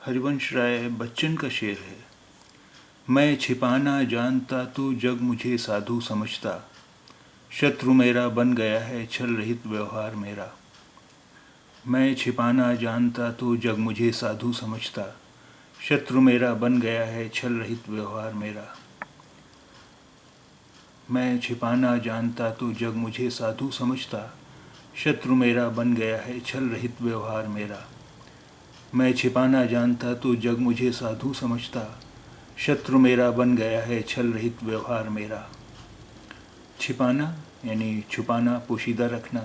हरिवंश राय बच्चन का शेर है। मैं छिपाना जानता तो जग मुझे साधु समझता, शत्रु मेरा बन गया है छल रहित व्यवहार मेरा। मैं छिपाना जानता तो जग मुझे साधु समझता, शत्रु मेरा बन गया है छल रहित व्यवहार मेरा। मैं छिपाना जानता तो जग मुझे साधु समझता, शत्रु मेरा बन गया है छल रहित व्यवहार मेरा। मैं छिपाना जानता तो जग मुझे साधु समझता, शत्रु मेरा बन गया है छल रहित व्यवहार मेरा। छिपाना यानी छुपाना, पोशीदा रखना।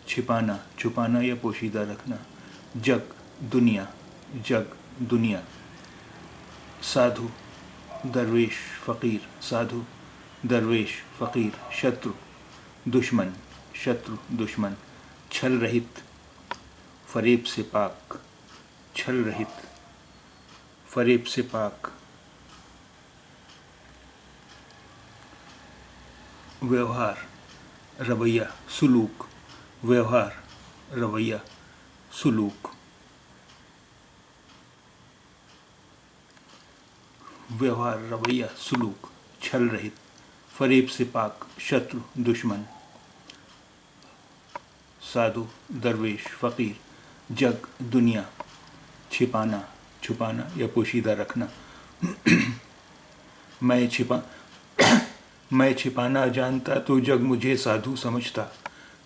छिपाना, छुपाना या पोशीदा रखना। जग, दुनिया, जग, दुनिया। साधु, दरवेश, फ़कीर, साधु, दरवेश, फ़कीर। शत्रु, दुश्मन, शत्रु, दुश्मन। छल रहित, फरेब से पाक, छल रहित, फरेब से पाक। व्यवहार, रवैया, सुलूक। व्यवहार, रवैया, सुलूक। व्यवहार, रवैया, सुलूक। छल रहित, फरेब से पाक, शत्रु, दुश्मन। साधु, दरवेश, फ़कीर। जग, दुनिया। छिपाना, छुपाना या पोशीदा रखना। मैं छिपाना जानता तो जग मुझे साधु समझता,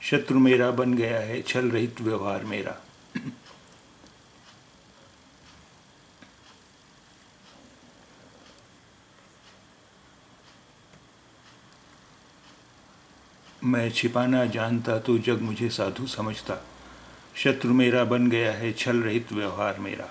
शत्रु मेरा बन गया है छल रहित व्यवहार मेरा। मैं छिपाना जानता तो जग मुझे साधु समझता, शत्रु मेरा बन गया है छल रहित व्यवहार मेरा।